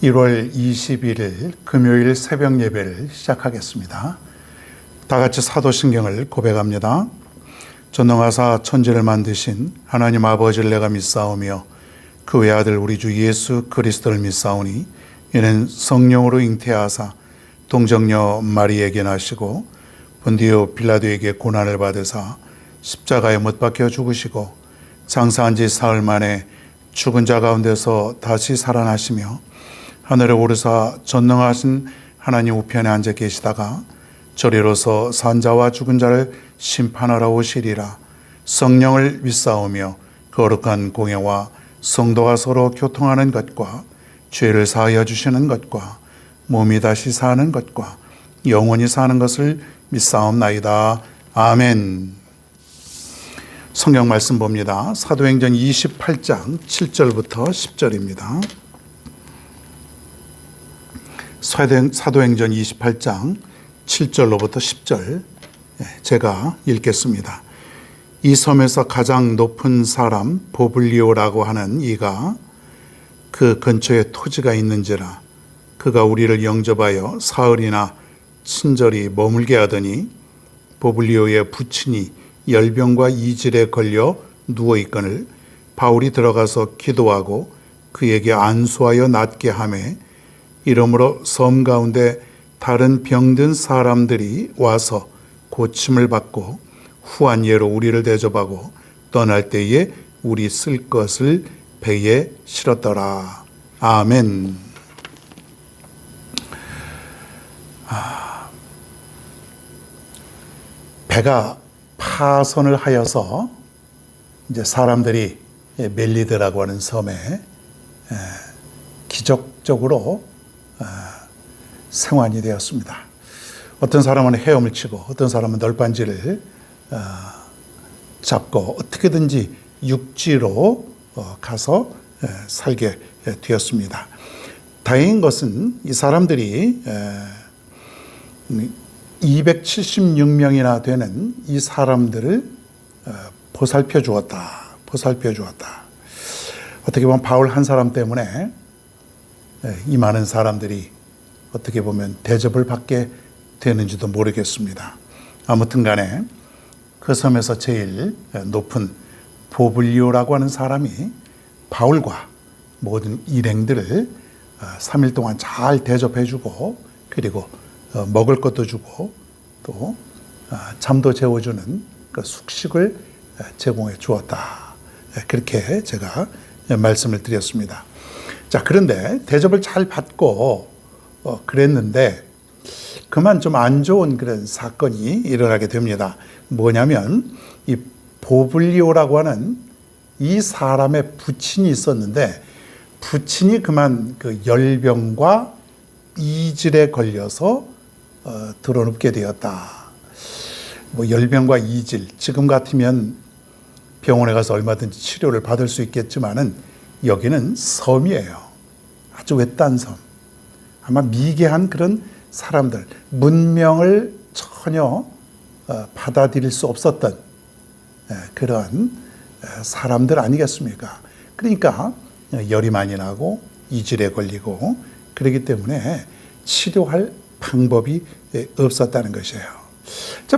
1월 21일 금요일 새벽 예배를 시작하겠습니다. 다 같이 사도신경을 고백합니다. 전능하사 천지를 만드신 하나님 아버지를 내가 믿사오며 그 외아들 우리 주 예수 그리스도를 믿사오니 이는 성령으로 잉태하사 동정녀 마리에게 나시고 본디오 빌라도에게 고난을 받으사 십자가에 못 박혀 죽으시고 장사한 지 사흘 만에 죽은 자 가운데서 다시 살아나시며 하늘에 오르사 전능하신 하나님 우편에 앉아 계시다가 저리로서 산자와 죽은 자를 심판하러 오시리라. 성령을 믿사오며 거룩한 공예와 성도가 서로 교통하는 것과 죄를 사하여 주시는 것과 몸이 다시 사는 것과 영원히 사는 것을 믿사옵나이다. 아멘. 성경 말씀 봅니다. 사도행전 28장 7절부터 10절입니다. 사도행전 28장 7절로부터 10절 제가 읽겠습니다. 이 섬에서 가장 높은 사람 보블리오라고 하는 이가 그 근처에 토지가 있는지라 그가 우리를 영접하여 사흘이나 친절히 머물게 하더니 보블리오의 부친이 열병과 이질에 걸려 누워있거늘 바울이 들어가서 기도하고 그에게 안수하여 낫게 하매 이러므로 섬 가운데 다른 병든 사람들이 와서 고침을 받고 후한 예로 우리를 대접하고 떠날 때에 우리 쓸 것을 배에 실었더라. 아멘. 배가 파선을 하여서 이제 사람들이 멜리드라고 하는 섬에 기적적으로 생환이 되었습니다. 어떤 사람은 헤엄을 치고 어떤 사람은 널빤지를 잡고 어떻게든지 육지로 가서 살게 되었습니다. 다행인 것은 이 사람들이 276명이나 되는 이 사람들을 보살펴 주었다. 어떻게 보면 바울 한 사람 때문에 이 많은 사람들이 어떻게 보면 대접을 받게 되는지도 모르겠습니다. 아무튼 간에 그 섬에서 제일 높은 보블리오라고 하는 사람이 바울과 모든 일행들을 3일 동안 잘 대접해주고 그리고 먹을 것도 주고 또 잠도 재워주는 그 숙식을 제공해 주었다. 그렇게 제가 말씀을 드렸습니다. 자, 그런데 대접을 잘 받고 그랬는데 그만 좀 안 좋은 그런 사건이 일어나게 됩니다. 뭐냐면 이 보블리오라고 하는 이 사람의 부친이 있었는데 부친이 그만 그 열병과 이질에 걸려서 드러눕게 되었다. 뭐 열병과 이질 지금 같으면 병원에 가서 얼마든지 치료를 받을 수 있겠지만은 여기는 섬이에요. 아주 외딴 섬. 아마 미개한 그런 사람들, 문명을 전혀 받아들일 수 없었던 그런 사람들 아니겠습니까? 그러니까 열이 많이 나고 이질에 걸리고 그렇기 때문에 치료할 방법이 없었다는 것이에요.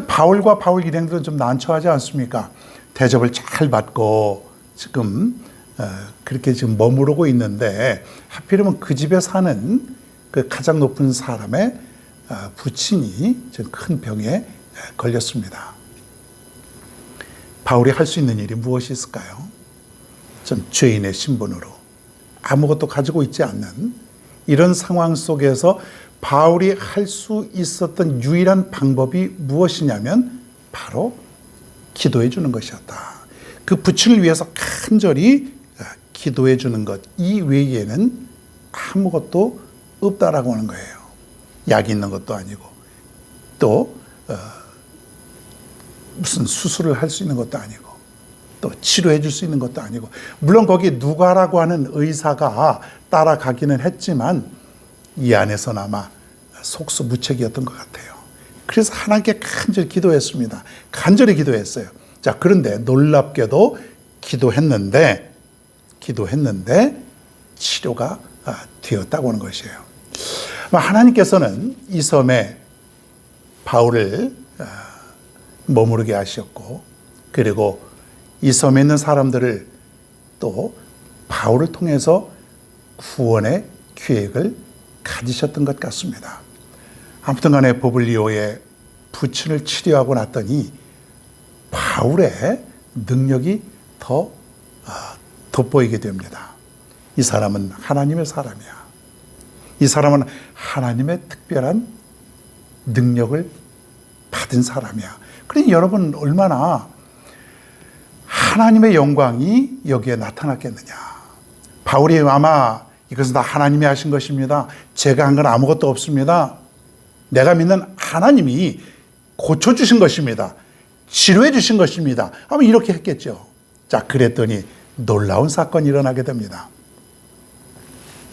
바울과 바울 일행들은 좀 난처하지 않습니까? 대접을 잘 받고 지금 그렇게 지금 머무르고 있는데 하필이면 그 집에 사는 그 가장 높은 사람의 부친이 지금 큰 병에 걸렸습니다. 바울이 할 수 있는 일이 무엇이 있을까요? 좀 죄인의 신분으로 아무것도 가지고 있지 않는 이런 상황 속에서 바울이 할 수 있었던 유일한 방법이 무엇이냐면 바로 기도해 주는 것이었다. 그 부친을 위해서 간절히 기도해 주는 것 이외에는 아무것도 없다라고 하는 거예요. 약이 있는 것도 아니고 또 무슨 수술을 할 수 있는 것도 아니고 또 치료해 줄 수 있는 것도 아니고 물론 거기 누가라고 하는 의사가 따라가기는 했지만 이 안에서는 아마 속수무책이었던 것 같아요. 그래서 하나님께 간절히 기도했습니다. 간절히 기도했어요. 자, 그런데 놀랍게도 기도했는데 치료가 되었다고 하는 것이에요. 하나님께서는 이 섬에 바울을 머무르게 하셨고, 그리고 이 섬에 있는 사람들을 또 바울을 통해서 구원의 계획을 가지셨던 것 같습니다. 아무튼 간에 보블리오의 부친을 치료하고 났더니 바울의 능력이 더 돋보이게 됩니다. 이 사람은 하나님의 사람이야. 이 사람은 하나님의 특별한 능력을 받은 사람이야. 그러니 여러분, 얼마나 하나님의 영광이 여기에 나타났겠느냐. 바울이 아마 이것은 다 하나님이 하신 것입니다. 제가 한 건 아무것도 없습니다. 내가 믿는 하나님이 고쳐주신 것입니다. 치료해 주신 것입니다. 아마 이렇게 했겠죠. 자, 그랬더니 놀라운 사건이 일어나게 됩니다.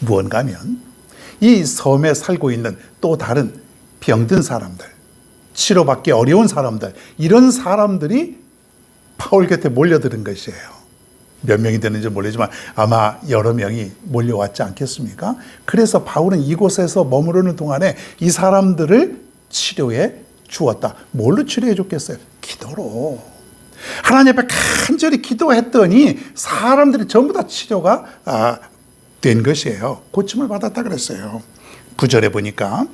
무언가 하면 이 섬에 살고 있는 또 다른 병든 사람들, 치료받기 어려운 사람들, 이런 사람들이 바울 곁에 몰려드는 것이에요. 몇 명이 되는지 모르지만 아마 여러 명이 몰려왔지 않겠습니까? 그래서 바울은 이곳에서 머무르는 동안에 이 사람들을 치료해 주었다. 뭘로 치료해 줬겠어요? 기도로. 하나님 앞에 간절히 기도했더니 사람들이 전부 다 치료가 된 것이에요. 고침을 받았다 그랬어요. 9절에 보니까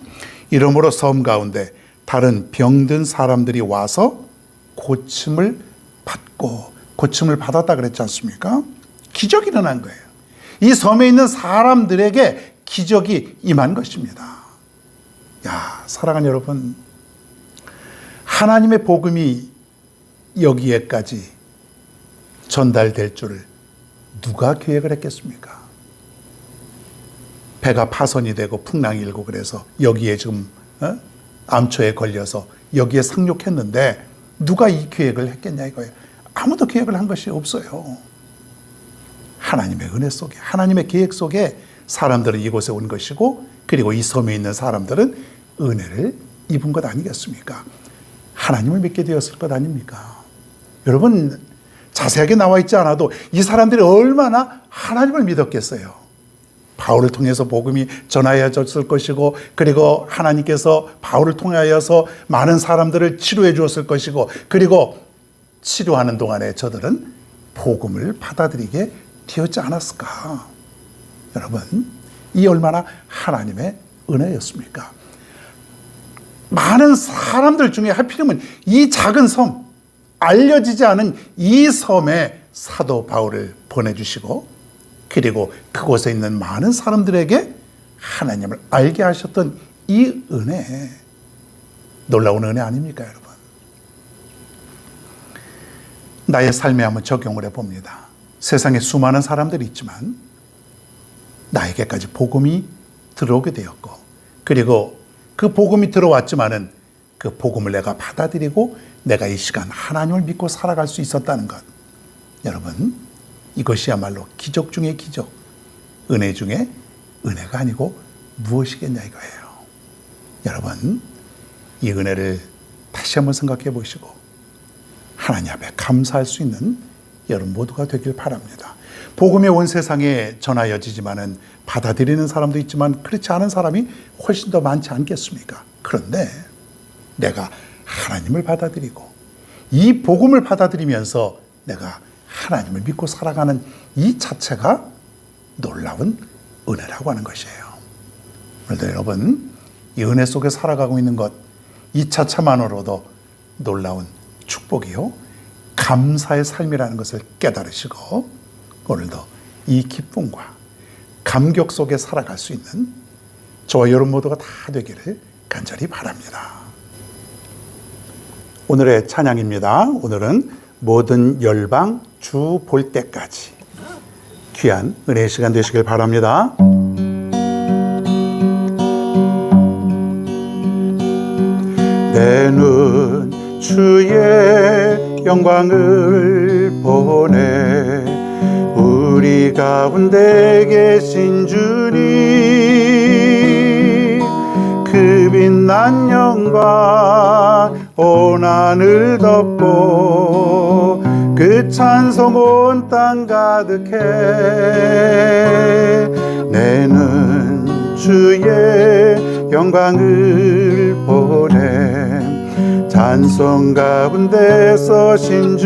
이러므로 섬 가운데 다른 병든 사람들이 와서 고침을 받고, 고침을 받았다 그랬지 않습니까? 기적이 일어난 거예요. 이 섬에 있는 사람들에게 기적이 임한 것입니다. 야, 사랑하는 여러분, 하나님의 복음이 여기에까지 전달될 줄을 누가 계획을 했겠습니까? 배가 파손이 되고 풍랑이 일고 그래서 여기에 지금 암초에 걸려서 여기에 상륙했는데 누가 이 계획을 했겠냐 이거예요. 아무도 계획을 한 것이 없어요. 하나님의 은혜 속에, 하나님의 계획 속에 사람들은 이곳에 온 것이고, 그리고 이 섬에 있는 사람들은 은혜를 입은 것 아니겠습니까? 하나님을 믿게 되었을 것 아닙니까? 여러분, 자세하게 나와 있지 않아도 이 사람들이 얼마나 하나님을 믿었겠어요. 바울을 통해서 복음이 전하여졌을 것이고, 그리고 하나님께서 바울을 통하여서 많은 사람들을 치료해 주었을 것이고, 그리고 치료하는 동안에 저들은 복음을 받아들이게 되었지 않았을까? 여러분, 이 얼마나 하나님의 은혜였습니까? 많은 사람들 중에 하필이면 이 작은 섬, 알려지지 않은 이 섬에 사도 바울을 보내주시고, 그리고 그곳에 있는 많은 사람들에게 하나님을 알게 하셨던 이 은혜, 놀라운 은혜 아닙니까, 여러분? 나의 삶에 한번 적용을 해봅니다. 세상에 수많은 사람들이 있지만 나에게까지 복음이 들어오게 되었고, 그리고 그 복음이 들어왔지만은 그 복음을 내가 받아들이고 내가 이 시간 하나님을 믿고 살아갈 수 있었다는 것, 여러분, 이것이야말로 기적 중의 기적, 은혜 중에 은혜가 아니고 무엇이겠냐 이거예요. 여러분, 이 은혜를 다시 한번 생각해 보시고 하나님 앞에 감사할 수 있는 여러분 모두가 되길 바랍니다. 복음이 온 세상에 전하여지지만은 받아들이는 사람도 있지만 그렇지 않은 사람이 훨씬 더 많지 않겠습니까? 그런데 내가 하나님을 받아들이고 이 복음을 받아들이면서 내가 하나님을 믿고 살아가는 이 자체가 놀라운 은혜라고 하는 것이에요. 그런데 여러분, 이 은혜 속에 살아가고 있는 것, 이 자체만으로도 놀라운 축복이요, 감사의 삶이라는 것을 깨달으시고 오늘도 이 기쁨과 감격 속에 살아갈 수 있는 저와 여러분 모두가 다 되기를 간절히 바랍니다. 오늘의 찬양입니다. 오늘은 모든 열방 주 볼 때까지. 귀한 은혜의 시간 되시길 바랍니다. 내 눈 주의 영광을 보네. 우리 가운데 계신 주님, 그 빛난 영광 온 하늘 덮고 그 찬송 온 땅 가득해. 내는 주의 영광을 보내. 찬송 가운데 서신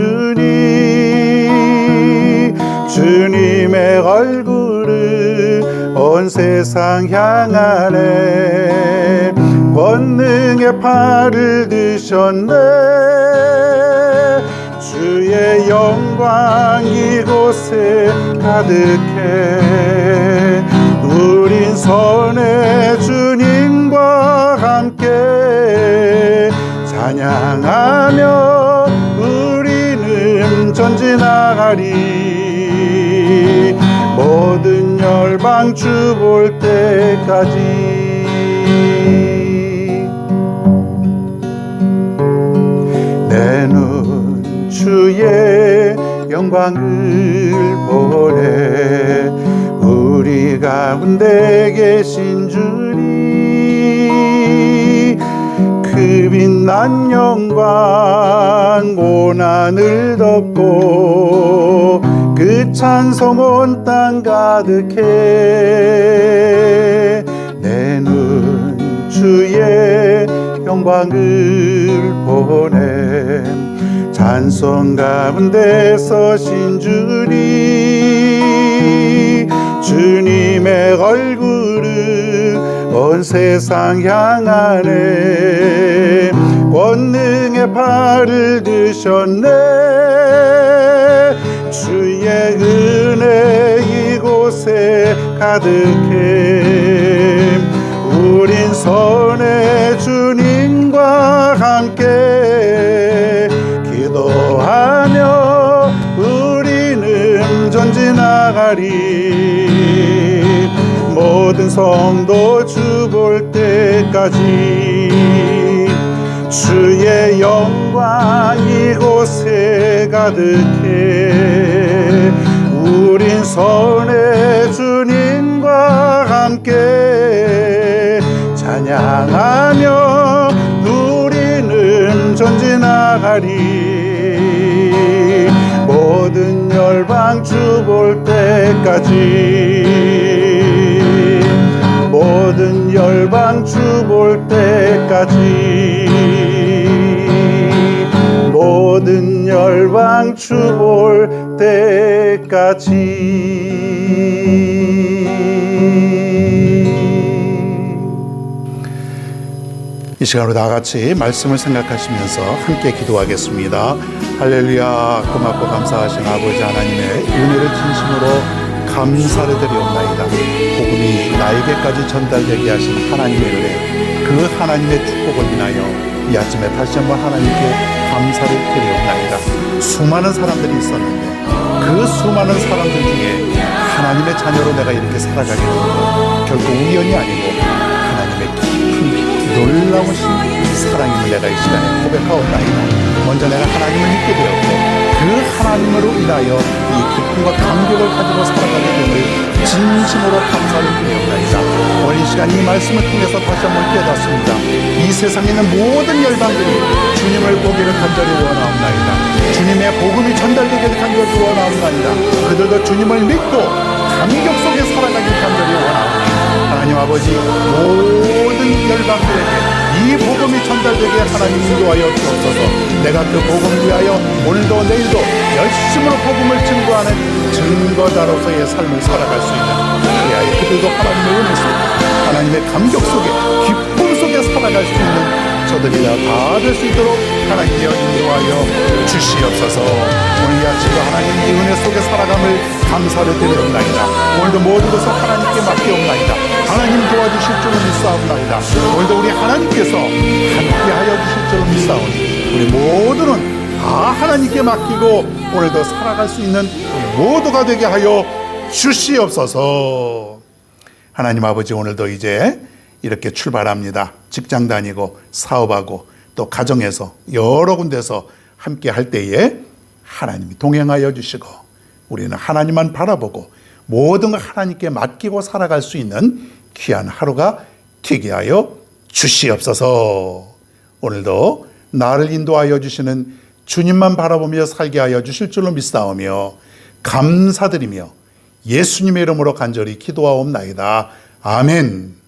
주님의 얼굴을 온 세상 향하네. 권능의 팔을 드셨네. 주의 영광 이곳에 가득해. 우린 선의 주님과 함께 찬양하며 우리는 전진하리. 모든 열방 주 볼 때까지. 내 눈 주의 영광을 보내. 우리 가운데 계신 주님 그 빛난 영광 온 하늘 덮고 그 찬송 온 땅 가득해. 내 눈 주의 영광을 보내. 찬송 가운데 서신 주님의 얼굴을 온 세상 향하네. 권능의 팔을 드셨네. 주의 은혜 이곳에 가득해. 우린 선의 주님과 함께 기도하며 우리는 전진하리. 모든 성도 주 볼 때까지. 주의 영광 이곳에 가득해. 우린 선의 주님과 함께 찬양하며 우리는 전진하리. 모든 열방 주 볼 때까지. 모든 열방 주 볼 때까지. 모든 열방 주 볼 때까지. 이 시간으로 다 같이 말씀을 생각하시면서 함께 기도하겠습니다. 할렐루야. 고맙고 감사하신 아버지 하나님의 은혜를 진심으로 감사를 드리옵나이다. 복음이 나에게까지 전달되게 하신 하나님의 은혜, 그 하나님의 축복을 인하여 이 아침에 다시 한번 하나님께 감사를 드리옵나이다. 수많은 사람들이 있었는데 그 수많은 사람들 중에 하나님의 자녀로 내가 이렇게 살아가게 된 것 결코 우연이 아니고 하나님의 깊은 놀라우신 사랑임을 내가 이 시간에 고백하옵나이다. 먼저 내가 하나님을 믿게 되었고 그 하나님으로 인하여 이 기쁨과 감격을 가지고 살아가게 됨을 진심으로 감사를 드리옵나이다. 오늘 이 시간 이 말씀을 통해서 다시 한번 깨닫습니다. 이 세상에 있는 모든 열방들이 주님을 보기를 간절히 원하옵나이다. 주님의 복음이 전달되기를 간절히 원하옵나이다. 그들도 주님을 믿고 감격 속에 살아가길 간절히 원하옵나이다. 하나님 아버지, 모든 열방들에게 이 복음이 전달되게 하나님 인도하여 주옵소서. 내가 그 복음 위하여 오늘도 내일도 열심으로 복음을 증거하는 증거자로서의 삶을 살아갈 수 있는 그리하여 그들도 하나님의 은혜 속에 하나님의 감격 속에 기쁨 속에 살아갈 수 있는 저들이 다 될 수 있도록 하나님께여 인도하여 주시옵소서. 오늘 이 아침도 하나님의 은혜 속에 살아감을 감사를 드리옵나이다. 오늘도 모든 것을 하나님께 맡기옵나이다. 하나님 도와주실 줄을 믿사옵나이다. 오늘도 우리 하나님께서 함께하여 주실 줄을 믿사오니 우리 모두는 다 하나님께 맡기고 오늘도 살아갈 수 있는 우리 모두가 되게 하여 주시옵소서. 하나님 아버지, 오늘도 이제 이렇게 출발합니다. 직장 다니고 사업하고 또 가정에서 여러 군데서 함께 할 때에 하나님이 동행하여 주시고 우리는 하나님만 바라보고 모든 걸 하나님께 맡기고 살아갈 수 있는 귀한 하루가 되게 하여 주시옵소서. 오늘도 나를 인도하여 주시는 주님만 바라보며 살게 하여 주실 줄로 믿사오며 감사드리며 예수님의 이름으로 간절히 기도하옵나이다. 아멘.